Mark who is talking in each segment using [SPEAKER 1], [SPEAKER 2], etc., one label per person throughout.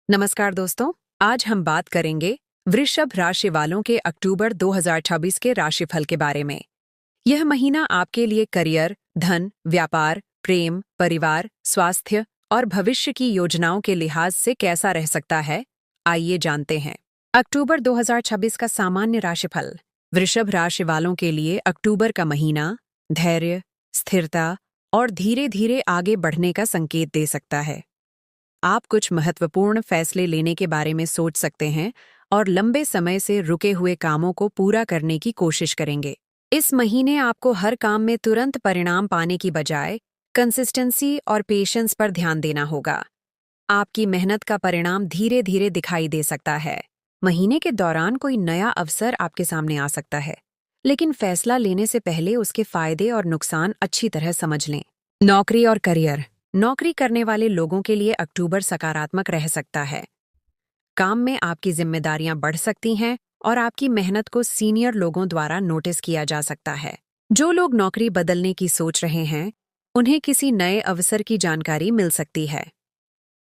[SPEAKER 1] नमस्कार दोस्तों, आज हम बात करेंगे वृषभ राशि वालों के अक्टूबर 2026 के राशिफल के बारे में। यह महीना आपके लिए करियर, धन, व्यापार, प्रेम, परिवार, स्वास्थ्य और भविष्य की योजनाओं के लिहाज से कैसा रह सकता है, आइए जानते हैं। अक्टूबर 2026 का सामान्य राशिफल। वृषभ राशि वालों के लिए अक्टूबर का महीना धैर्य, स्थिरता और धीरे धीरे आगे बढ़ने का संकेत दे सकता है। आप कुछ महत्वपूर्ण फैसले लेने के बारे में सोच सकते हैं और लंबे समय से रुके हुए कामों को पूरा करने की कोशिश करेंगे। इस महीने आपको हर काम में तुरंत परिणाम पाने की बजाय कंसिस्टेंसी और पेशेंस पर ध्यान देना होगा। आपकी मेहनत का परिणाम धीरे धीरे दिखाई दे सकता है। महीने के दौरान कोई नया अवसर आपके सामने आ सकता है, लेकिन फैसला लेने से पहले उसके फायदे और नुकसान अच्छी तरह समझ लें। नौकरी और करियर। नौकरी करने वाले लोगों के लिए अक्टूबर सकारात्मक रह सकता है। काम में आपकी जिम्मेदारियां बढ़ सकती हैं और आपकी मेहनत को सीनियर लोगों द्वारा नोटिस किया जा सकता है। जो लोग नौकरी बदलने की सोच रहे हैं, उन्हें किसी नए अवसर की जानकारी मिल सकती है।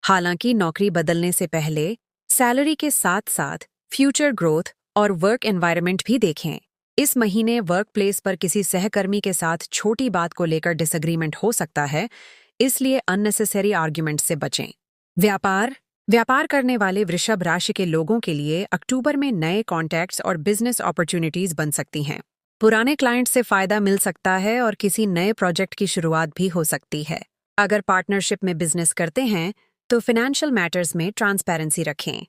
[SPEAKER 1] हालांकि नौकरी बदलने से पहले सैलरी के साथ साथ फ्यूचर ग्रोथ और वर्क एनवायरनमेंट भी देखें। इस महीने वर्क प्लेस पर किसी सहकर्मी के साथ छोटी बात को लेकर डिसएग्रीमेंट हो सकता है, इसलिए अननेसेसरी आर्ग्यूमेंट से बचें। व्यापार करने वाले वृषभ राशि के लोगों के लिए अक्टूबर में नए कॉन्टैक्ट्स और बिजनेस अपॉर्चुनिटीज बन सकती हैं। पुराने क्लाइंट से फायदा मिल सकता है और किसी नए प्रोजेक्ट की शुरुआत भी हो सकती है। अगर पार्टनरशिप में बिजनेस करते हैं तो फाइनेंशियल मैटर्स में ट्रांसपेरेंसी रखें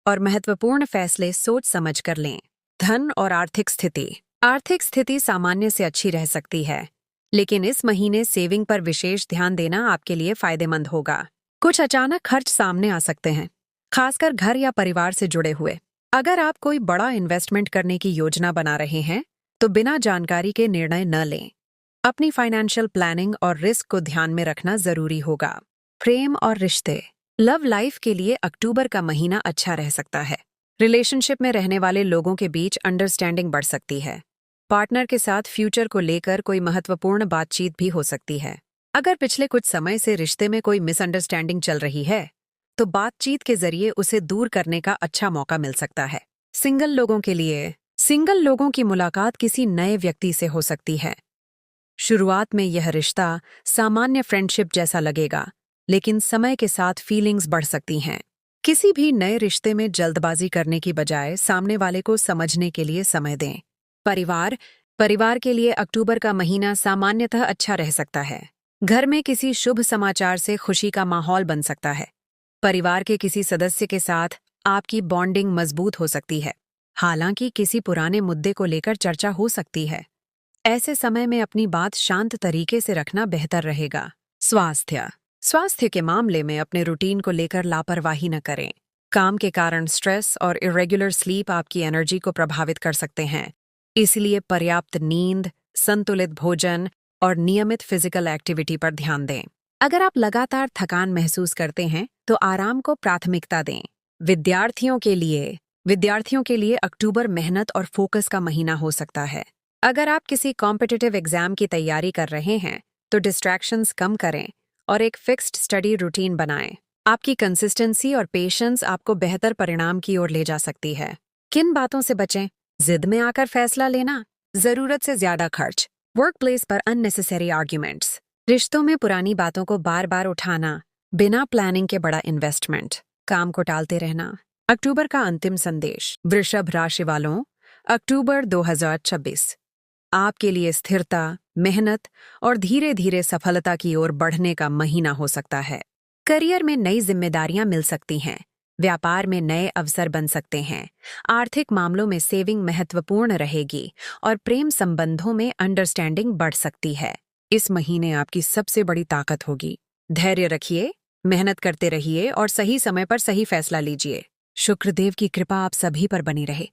[SPEAKER 1] और महत्वपूर्ण फैसले सोच समझ कर लें। धन और आर्थिक स्थिति। आर्थिक स्थिति सामान्य से अच्छी रह सकती है, लेकिन इस महीने सेविंग पर विशेष ध्यान देना आपके लिए फायदेमंद होगा। कुछ अचानक खर्च सामने आ सकते हैं, खासकर घर या परिवार से जुड़े हुए। अगर आप कोई बड़ा इन्वेस्टमेंट करने की योजना बना रहे हैं, तो बिना जानकारी के निर्णय न लें। अपनी फाइनेंशियल प्लानिंग और रिस्क को ध्यान में रखना जरूरी होगा। प्रेम और रिश्ते। लव लाइफ के लिए अक्टूबर का महीना अच्छा रह सकता है। रिलेशनशिप में रहने वाले लोगों के बीच अंडरस्टैंडिंग बढ़ सकती है। पार्टनर के साथ फ्यूचर को लेकर कोई महत्वपूर्ण बातचीत भी हो सकती है। अगर पिछले कुछ समय से रिश्ते में कोई मिसअंडरस्टैंडिंग चल रही है, तो बातचीत के जरिए उसे दूर करने का अच्छा मौका मिल सकता है। सिंगल लोगों की मुलाकात किसी नए व्यक्ति से हो सकती है। शुरुआत में यह रिश्ता सामान्य फ्रेंडशिप जैसा लगेगा, लेकिन समय के साथ फीलिंग्स बढ़ सकती हैं। किसी भी नए रिश्ते में जल्दबाजी करने की बजाय सामने वाले को समझने के लिए समय दें। परिवार के लिए अक्टूबर का महीना सामान्यतः अच्छा रह सकता है। घर में किसी शुभ समाचार से खुशी का माहौल बन सकता है। परिवार के किसी सदस्य के साथ आपकी बॉन्डिंग मजबूत हो सकती है। हालांकि किसी पुराने मुद्दे को लेकर चर्चा हो सकती है। ऐसे समय में अपनी बात शांत तरीके से रखना बेहतर रहेगा। स्वास्थ्य के मामले में अपने रूटीन को लेकर लापरवाही न करें। काम के कारण स्ट्रेस और इरेगुलर स्लीप आपकी एनर्जी को प्रभावित कर सकते हैं। इसलिए पर्याप्त नींद, संतुलित भोजन और नियमित फिजिकल एक्टिविटी पर ध्यान दें। अगर आप लगातार थकान महसूस करते हैं, तो आराम को प्राथमिकता दें। विद्यार्थियों के लिए अक्टूबर मेहनत और फोकस का महीना हो सकता है। अगर आप किसी कॉम्पिटिटिव एग्जाम की तैयारी कर रहे हैं, तो डिस्ट्रैक्शंस कम करें और एक फिक्स्ड स्टडी रूटीन बनाएं। आपकी कंसिस्टेंसी और पेशेंस आपको बेहतर परिणाम की ओर ले जा सकती है। किन बातों से बचें? जिद में आकर फैसला लेना, जरूरत से ज्यादा खर्च, वर्क प्लेस पर अननेसेसरी आर्ग्यूमेंट्स, रिश्तों में पुरानी बातों को बार बार उठाना, बिना प्लानिंग के बड़ा इन्वेस्टमेंट, काम को टालते रहना। अक्टूबर का अंतिम संदेश। वृषभ राशि वालों, अक्टूबर 2026 आपके लिए स्थिरता, मेहनत और धीरे धीरे सफलता की ओर बढ़ने का महीना हो सकता है। करियर में नई जिम्मेदारियां मिल सकती हैं। व्यापार में नए अवसर बन सकते हैं। आर्थिक मामलों में सेविंग महत्वपूर्ण रहेगी और प्रेम संबंधों में अंडरस्टैंडिंग बढ़ सकती है। इस महीने आपकी सबसे बड़ी ताकत होगी। धैर्य रखिए, मेहनत करते रहिए और सही समय पर सही फैसला लीजिए। शुक्रदेव की कृपा आप सभी पर बनी रहे।